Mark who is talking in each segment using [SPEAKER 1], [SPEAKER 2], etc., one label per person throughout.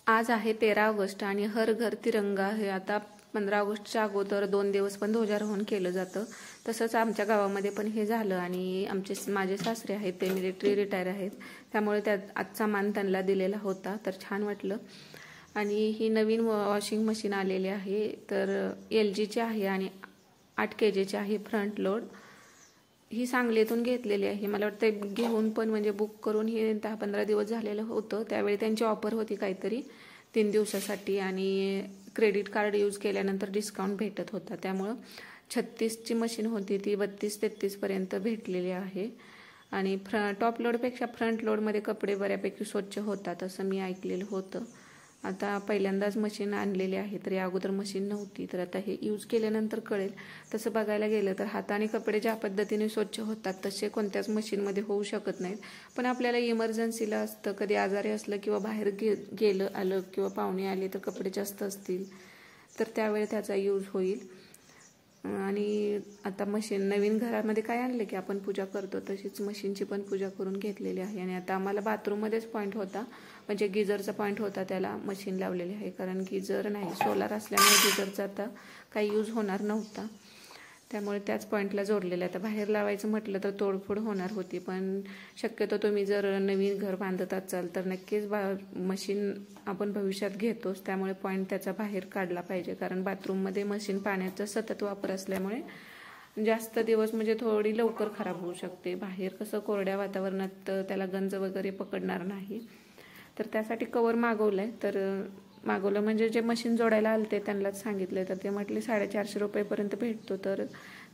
[SPEAKER 1] आज आहे 13 ऑगस्ट आणि हर घर तिरंगा हे आता 15 ऑगस्टच्या अगोदर 2 दिवस पण ध्वजारोहण केलं जातं. तसंच आमच्या गावामध्ये पण हे झालं आणि माझे सासरे आहेत ते मिलिटरी रिटायर आहेत, त्यामुळे त्यात आजचा मान त्यांना दिलेला होता, तर छान वाटलं. आणि ही नवीन वॉशिंग मशीन आलेली आहे, तर LGची आहे आणि 8 kgची आहे फ्रंट लोड. ही सांगलीतून घेतलेली आहे. मला वाटतं घेऊन पण म्हणजे बुक करून हे 10-15 दिवस झालेलं होतं. त्यावेळी त्यांची ऑफर होती काहीतरी 3 दिवसासाठी आणि क्रेडिट कार्ड यूज केल्यानंतर डिस्काउंट भेटत होता. त्यामुळं 36ची मशीन होती ती 32-33 पर्यंत भेटलेली आहे. आणि टॉप लोडपेक्षा फ्रंट लोडमध्ये कपडे बऱ्यापैकी स्वच्छ होतात असं मी ऐकलेलं होतं. आता पहिल्यांदाच मशीन आणलेली आहे, तर या अगोदर मशीन नव्हती, तर आता हे यूज केल्यानंतर कळेल. तसं बघायला गेलं तर हाताने कपडे ज्या पद्धतीने स्वच्छ होतात तसे कोणत्याच मशीनमध्ये होऊ शकत नाहीत. पण आपल्याला इमर्जन्सीला असतं, कधी आजारी असलं किंवा बाहेर गेलं आलं किंवा पाहुणे आले तर कपडे जास्त असतील तर त्यावेळी त्याचा यूज होईल. आणि आता मशीन नवीन घरामध्ये काय आणलं की आपण पूजा करतो तशीच मशीनची पण पूजा करून घेतलेली आहे. आणि आता आम्हाला बाथरूममध्येच पॉईंट होता, म्हणजे गिझरचा पॉईंट होता, त्याला मशीन लावलेली आहे. कारण गिझर नाही, सोलार असल्यामुळे गिझरचा आता काही यूज होणार नव्हता, त्यामुळे त्याच पॉईंटला जोडलेलं. आता बाहेर लावायचं म्हटलं तर तोडफोड होणार होती, पण शक्यतो तुम्ही जर नवीन घर बांधत असाल तर नक्कीच मशीन आपण भविष्यात घेतोच, त्यामुळे पॉईंट त्याचा बाहेर काढला पाहिजे. कारण बाथरूममध्ये मशीन पाण्याचा सतत वापर असल्यामुळे जास्त दिवस म्हणजे थोडी लवकर खराब होऊ शकते. बाहेर कसं कोरड्या वातावरणात त्याला गंज वगैरे पकडणार नाही, तर त्यासाठी कवर मागवलं आहे. तर मागवलं म्हणजे जे मशीन जोडायला आलते त्यांनाच सांगितले, तर ते म्हटले 450 रुपयेपर्यंत भेटतो, तर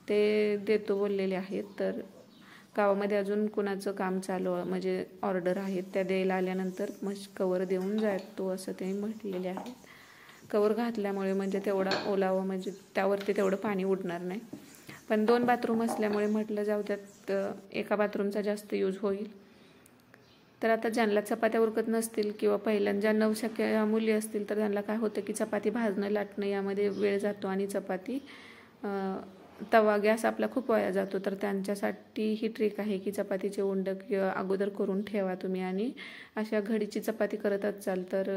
[SPEAKER 1] ते देतो बोललेले आहेत. तर गावामध्ये अजून कुणाचं काम चालू म्हणजे ऑर्डर आहेत त्या द्यायला आल्यानंतर कवर देऊन जातो असं ते म्हटलेले आहेत. कवर घातल्यामुळे म्हणजे तेवढा ओलावा म्हणजे त्यावरती तेवढं पाणी उडणार नाही. पण 2 बाथरूम असल्यामुळे म्हटलं जाऊ त्यात एका बाथरूमचा जास्त यूज होईल. तर आता ज्यांना चपात्या उरकत नसतील किंवा पहिल्यांदा नवशक्य मुली असतील तर त्यांना काय होतं की चपाती भाजणं लाटणं यामध्ये वेळ जातो आणि चपाती तवा गॅस आपला खूप वाया जातो. तर त्यांच्यासाठी ही ट्रिक आहे की चपातीचे उंड किंवा अगोदर करून ठेवा तुम्ही, आणि अशा घडीची चपाती करत असाल तर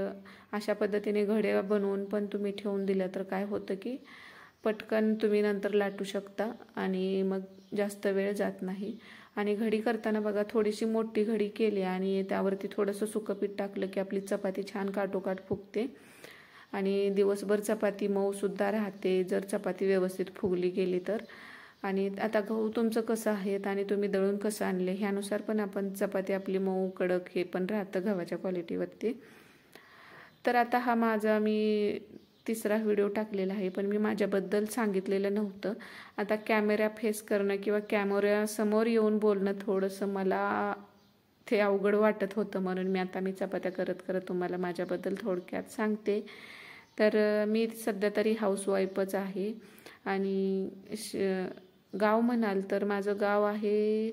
[SPEAKER 1] अशा पद्धतीने घड्या बनवून पण तुम्ही ठेवून दिल्या तर काय होतं की पटकन तुम्ही नंतर लाटू शकता आणि मग जास्त वेळ जात नाही. आणि घडी करताना बघा थोडीशी मोठी घडी केली आणि त्यावरती थोडंसं सुकं पीठ टाकलं की आपली चपाती छान काटोकाट फुगते आणि दिवसभर चपाती मऊसुद्धा राहते जर चपाती व्यवस्थित फुगली गेली तर. आणि आता गहू तुमचं कसं आहेत आणि तुम्ही दळून कसं आणले ह्यानुसार पण आपण चपाती आपली मऊ कडक हे पण राहतं गव्हाच्या क्वालिटीवरती. तर आता हा माझा मी 3रा व्हिडिओ टाकलेला आहे, पण मी माझ्याबद्दल सांगितलेलं नव्हतं. आता कॅमेरा फेस करणं किंवा कॅमेऱ्यासमोर येऊन बोलणं थोडंसं मला ते अवघड वाटत होतं, म्हणून मी चपात्या करत करत तुम्हाला माझ्याबद्दल थोडक्यात सांगते. तर मी सध्या तरी हाऊसवाईफच आहे. आणि गाव म्हणाल तर माझं गाव आहे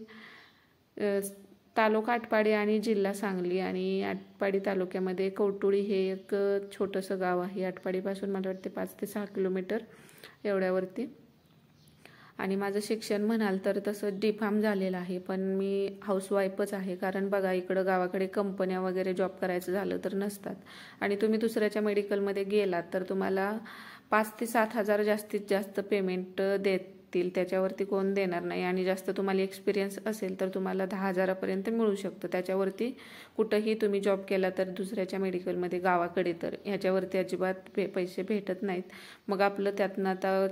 [SPEAKER 1] तालुका आटपाडी आणि जिल्हा सांगली. आणि आटपाडी तालुक्यामध्ये कवटुळी हे एक छोटंसं गाव आहे. आटपाडीपासून मला वाटते 5 ते 6 किलोमीटर एवढ्यावरती. आणि माझं शिक्षण म्हणाल तर तसं D.Pharm झालेलं आहे, पण मी हाऊसवाईफच आहे. कारण बघा इकडं गावाकडे कंपन्या वगैरे जॉब करायचं झालं तर नसतात, आणि तुम्ही दुसऱ्याच्या मेडिकलमध्ये गेलात तर तुम्हाला 5 ते 7 हजार जास्तीत जास्त पेमेंट देतील, त्याच्यावरती कोण देणार नाही. आणि जास्त तुम्हाला एक्सपिरियन्स असेल तर तुम्हाला 10,000पर्यंत मिळू शकतं. त्याच्यावरती कुठंही तुम्ही जॉब केला तर दुसऱ्याच्या मेडिकलमध्ये गावाकडे तर ह्याच्यावरती अजिबात पैसे भेटत नाहीत. मग आपलं त्यातनं आता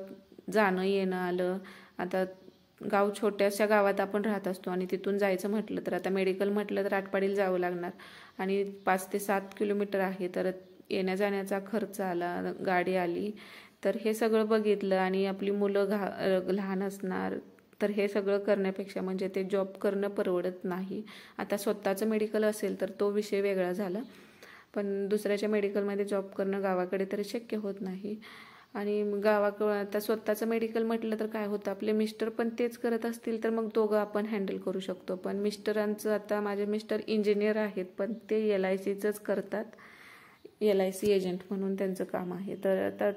[SPEAKER 1] जाणं येणं आलं. आता गाव छोट्याशा गावात आपण राहत असतो आणि तिथून जायचं म्हटलं तर आता मेडिकल म्हटलं तर आटपाडीला जावं लागणार आणि 5 ते 7 किलोमीटर आहे. तर येण्या जाण्याचा खर्च आला, गाडी आली, तर हे सगळं बघितलं आणि आपली मुलं लहान असणार, तर हे सगळं करण्यापेक्षा म्हणजे ते जॉब करणं परवडत नाही. आता स्वतःचं मेडिकल असेल तर तो विषय वेगळा झाला, पण दुसऱ्याच्या मेडिकलमध्ये जॉब करणं गावाकडे तरी शक्य होत नाही. आणि गावाकडं आता स्वतःचं मेडिकल म्हटलं तर काय होतं, आपले मिस्टर पण तेच करत असतील तर मग दोघं आपण हँडल करू शकतो. पण मिस्टरांचं आता माझे मिस्टर इंजिनियर आहेत, पण ते LICचंच करतात, LIC एजंट म्हणून त्यांचं काम आहे. तर आता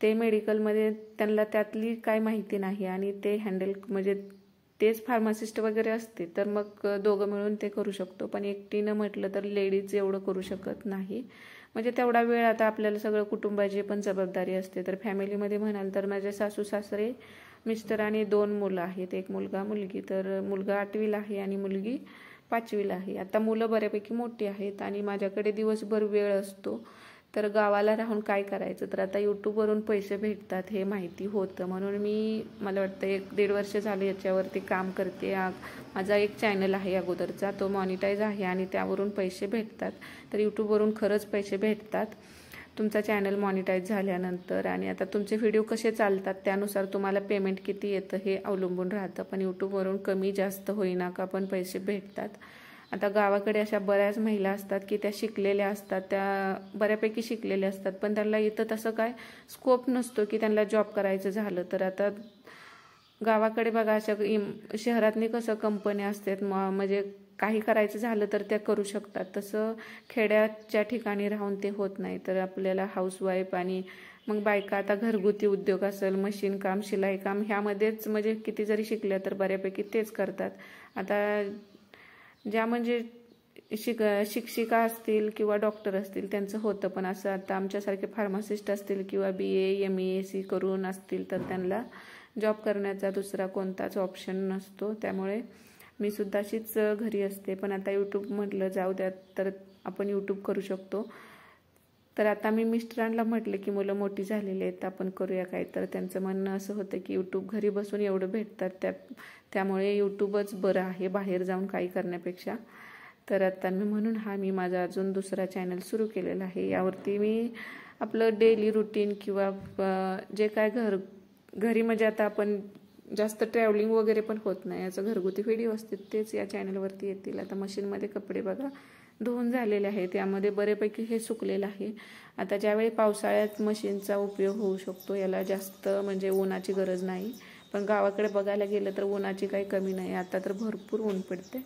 [SPEAKER 1] ते मेडिकलमध्ये त्यांना त्यातली काय माहिती नाही आणि ते हँडल म्हणजे तेच फार्मासिस्ट वगैरे असते तर मग दोघं मिळून ते करू शकतो, पण एकटीनं म्हटलं तर लेडीज एवढं करू शकत नाही. म्हणजे तेवढा वेळ आता आपल्याला सगळं कुटुंबाची पण जबाबदारी असते. तर फॅमिलीमध्ये म्हणाल तर माझे सासू सासरे, मिस्टर आणि 2 मुलं आहेत, एक मुलगा मुलगी. तर मुलगा 8वीला आहे आणि मुलगी 5वीला आहे. आता मुलं बऱ्यापैकी मोठी आहेत आणि माझ्याकडे दिवसभर वेळ असतो. तर गावाला राहून काय करायचं, तर आता यूट्यूबवरून पैसे भेटतात हे माहिती होतं, म्हणून मला वाटतं 1-1.5 वर्ष झाले याच्यावरती काम करते. माझा एक चॅनल आहे अगोदरचा, तो मॉनिटाईज आहे आणि त्यावरून पैसे भेटतात. तर यूट्यूबवरून खरंच पैसे भेटतात तुमचा चॅनल मॉनिटाईज झाल्यानंतर. आणि आता तुमचे व्हिडिओ कसे चालतात त्यानुसार तुम्हाला पेमेंट किती येतं हे अवलंबून राहतं, पण यूट्यूबवरून कमी जास्त होईना का पण पैसे भेटतात. आता गावाकडे अशा बऱ्याच महिला असतात की त्या शिकलेल्या असतात, त्या बऱ्यापैकी शिकलेल्या असतात, पण त्यांना इथं तसं काय स्कोप नसतो की त्यांना जॉब करायचं झालं तर. आता गावाकडे बघा अशा शहरातनी कसं कंपन्या असतात, म्हणजे काही करायचं झालं तर त्या करू शकतात, तसं खेड्याच्या ठिकाणी राहून ते होत नाही. तर आपल्याला हाऊसवाईफ आणि मग बायका आता घरगुती उद्योग असेल, मशीन काम, शिलाई काम ह्यामध्येच म्हणजे किती जरी शिकल्या तर बऱ्यापैकी तेच करतात. आता ज्या म्हणजे शिक्षिका असतील किंवा डॉक्टर असतील त्यांचं होतं, पण असं आता आमच्यासारखे फार्मासिस्ट असतील किंवा BA MAC करून असतील तर त्यांना जॉब करण्याचा दुसरा कोणताच ऑप्शन नसतो. त्यामुळे मी सुद्धा अशीच घरी असते. पण आता यूट्यूब म्हटलं जाऊ द्या तर आपण यूट्यूब करू शकतो. तर आता मी मिस्टरांना म्हटलं की मुलं मोठी झालेली आहेत, आपण करूया काय. तर त्यांचं म्हणणं असं होतं की यूट्यूब घरी बसून एवढं भेटतात त्यामुळे यूट्यूबच बरं आहे बाहेर जाऊन काही करण्यापेक्षा. तर आता म्हणून मी माझा अजून दुसरा चॅनल सुरू केलेला आहे. यावरती मी आपलं डेली रुटीन किंवा जे काय घरी म्हणजे आता आपण जास्त ट्रॅव्हलिंग वगैरे पण होत नाही, याचं घरगुती व्हिडिओ असतील तेच या चॅनलवरती येतील. आता मशीनमध्ये कपडे बघा धुवून झालेले आहेत, यामध्ये बऱ्यापैकी हे सुकलेलं आहे. आता ज्यावेळी पावसाळ्यात मशीनचा उपयोग होऊ शकतो, याला जास्त म्हणजे उन्हाची गरज नाही. पण गावाकडे बघायला गेलं तर उन्हाची काही कमी नाही, आता तर भरपूर ऊन पडते.